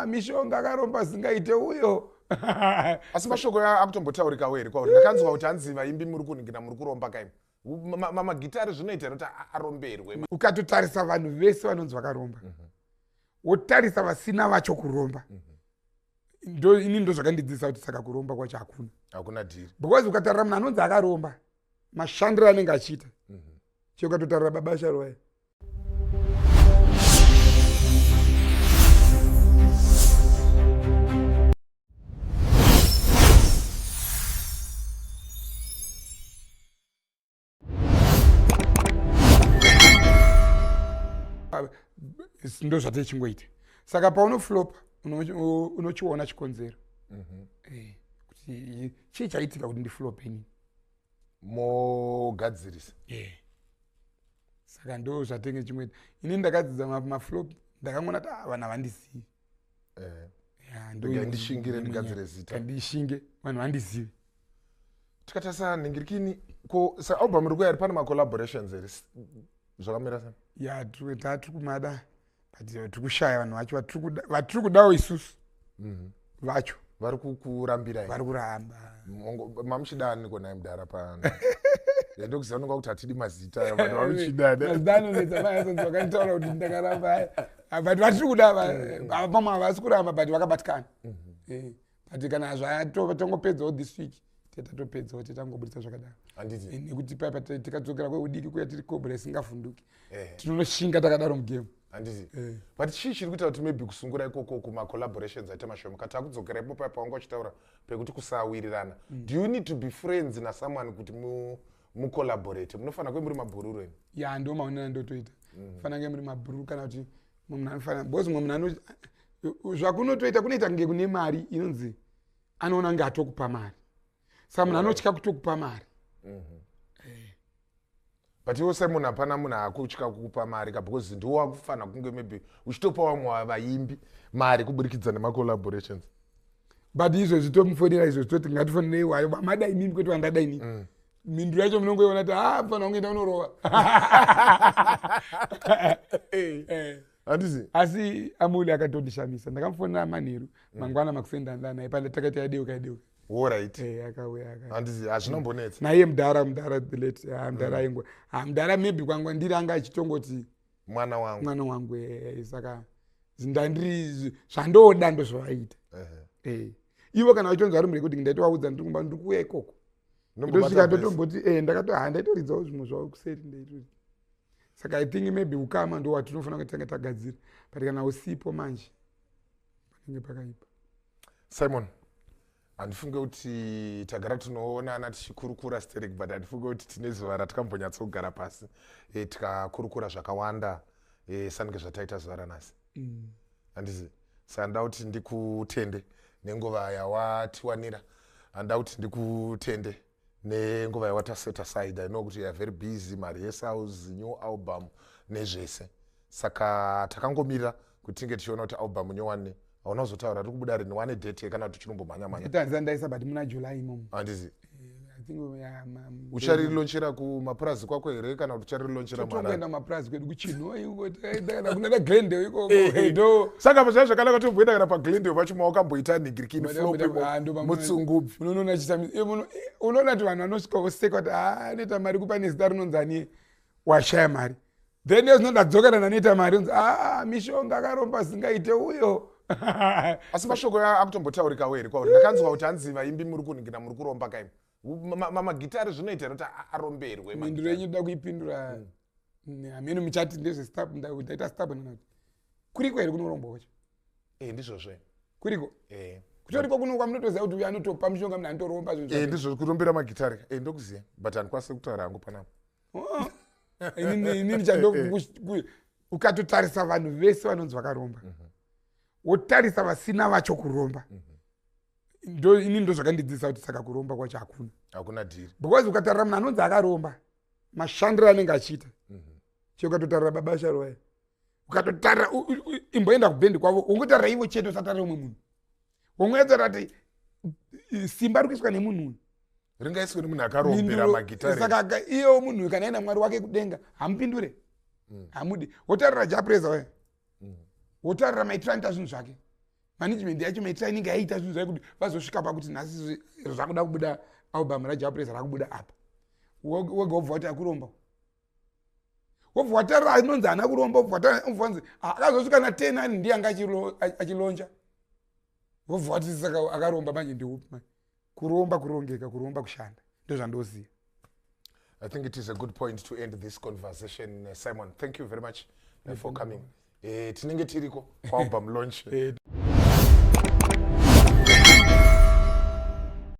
mishonga akaromba zingaite uyo. Asi mashoko akutombotaurika weri kwauri ndakanzwa kuti anzi vaimbi muri kuningira muri kuromba kaimo. Magitari zvinoita kuti aromberwe. Ukatotarisa vanhu vese vanonzi vakaromba. Wotarisa vasina vacho kuromba. Ini ndo zvakandidzidzisa kuti saka kuromba kwacho hakuna. Hakuna dhiri. Because ukatarira munhu anonzi akaromba, mashandiro anenge achiita. Ukatotarira baba Sharoya. Ndo zvatechingoita. Saka paunoflopa unochiona chikonzero. Kuti chii chaitika kuti ndiflope ini. Mogadzirisa. Saka ndo zvatenge chimwe. Ini ndakadzidza maflop ndakamona kuti vanhu havandizivi. Ndishingire ndigadzire zita. Ndishinge vanhu vandizive. Tikatasa ningirikini ko sa album iri kuyari pane collaborations ere zvakamira sei? Tiri kumada but tiri kushaya vanhu vacho vatiri kudawo isusu. Vacho vari kukurambira vari kuramba. Mamuchidani kona mudara pana. Ndokuziva nonga kuti hatidi mazita vanhu vamuchidani. Mazita anonetsa vayasonzi vakanitaura kuti ndakaramba. But vatiri kuda vamwe havasi kuramba but vakabatikana. But kana zvatongopedzawo this week tatopedzawo tatangobudisa zvakadaro. Nekuti papa tikadzokera kweudiki kuya tiri kobra isingavhunduki. Tinonoshinga takadaro mugame. But chii chiri kuita kuti maybe kusungura ikoko kuma-collaborations aita mashoma kati akudzokera ipo papa wanga uchitaura pekuti kusawirirana. Do you need to be friends na someone kuti mucollaborate? Munofanira kuve muri mabhururu eni? Ndo maonera ndotoita. Munofanira kunge muri mabhururu kana kuti munhu anofanira because munhu ano zvakunotoita kunoita kunge kune mari inonzi anoona kunge atokupa mari. Saka munhu anotya kutokupa mari. But iwo Simon hapana munhu akutya kukupa mari because ndiwo wakufanira kunge maybe uchitopa vamwe vaimbi mari kuburikidza nema-collaborations. But izvozvi tomufonera izvozvi toti ngatifonere iwayo madai mimi kwete vandadai nini. Minduru yacho munongoiona kuti fanira kungeenda unorova. Handizi. Asi Amuli akatondishamisa. Ndakamufonera manheru mangwana makusenda naye pale takati yadeuka. Alright. Akauya. Handizi hazvinombonetsa. Naye mudhara late mudhara aingo. Mudhara maybe kwangwa ndiri anga achitongoti mwana wangu. Saka zindandiri zvandoda ndo zvavaita. Ivo kana vachonzi vari murekuti ndaitovaudza ndiri kuuya ikoko. Ndosvika ndotomboti ndaitoridzawo zvimwe zvavo kuseri ndaitori. Saka I think maybe ukama ndo watinofanira kutanga tagadzira. But kana usipo manje panenge pakaipa. Simon, handifunge kuti tagara tinoonana tichikurukura Sterek but handifunge kuti tine zuva ratakambonyatsogara pasi tikakurukura zvakawanda sanenge zvataita zuva ranhasi. Handizi. Saka nda kuti ndikutende nenguva yawatiwanira. Handa kuti ndikutende nenguva yawataseta aside. I know kuti you are very busy, Macheso, new album nezvese. Saka takangomirira kuti tinge tichiona kuti album nyowani hauna kuzotaura tiri kubuda rini wane date kana kuti chinombommanya-manya. Tanzania ndaisa but muna July imomo. Handizi. I think ucharilonchera kumapurazi kwako here kana kuti ucharilonchera mwana? Totoenda mapurazi kwedu kuchinoi kuna Glendale ikoko. Saka pazvaya zvakanaka kuti umboenda kana paGlendale pacho mawakamboita ningirikini flop mutsungubvi. Unoona chisamisa. Unoona kuti vanhu vanosvika voseka kuti anoita mari kupa nezita rinonzani washaya mari. Then ndadzokera nanoita mari unzi mishonga akaromba zingaite uyo. Asi mashoko akutombotaurika weri kwauri ndakanzwa kuti anzi vaimbi muri kuningira muri kuromba kaimo. Magitari zvinoita kuti aromberwe. Minduru yenyu ndoda kuipindura. Hameno muchati ndezvestab ndaita stab nanakuti. Kuriko here kunoromba kwacho? Ndizvozvo. Kuriko? Kutoriko kunokwa munotoziva kuti uyo anotopa mushonga munhu anotoromba zvinhu. Ndizvo kurombera magitari. Ndokuziva but handikwanisi kutaura hangu panapa. Inini chando ukatotarisa vanhu vese vanonzi vakaromba. Wotarisa vasina vacho kuromba. Ini ndo zvakandidzidzisa kuti saka kuromba kwacho hakuna dhiri. Because ukatarira munhu anonzi akaromba mashandiro anenge achiita. Ukatotarira baba Sharoya. Ukatotarira imboenda kubhendi kwavo ungotarira ivo chete usatarira umwe munhu. Ungotarira kuti simba rikuiswa nemunhu ringaiswe nemunhu akarombera magitari. Saka iyo munhu kana ena mwari wake kudenga hamupindure. Hamudi. Wotarira Jah Prayzah we. Wotarira maitiranta zvinhu zvake. management yacho matraining yaita zvinhu zvaikuti vazosvika pakuti nhasi zvakuda kubuda album raJah Prayzah rakubuda apa wega wobva wati akuromba wobva watarira anonzi ana kuromba wobva wanzi akazosvika na10 ani ndiye anga achilonja wobva wati saka akaromba manje ndiupi kuromba kurongeka kuromba kushanda ndozvandoziva. I think it is a good point to end this conversation. Simon, thank you very much for coming. Tinenge tiriko kwa album launch.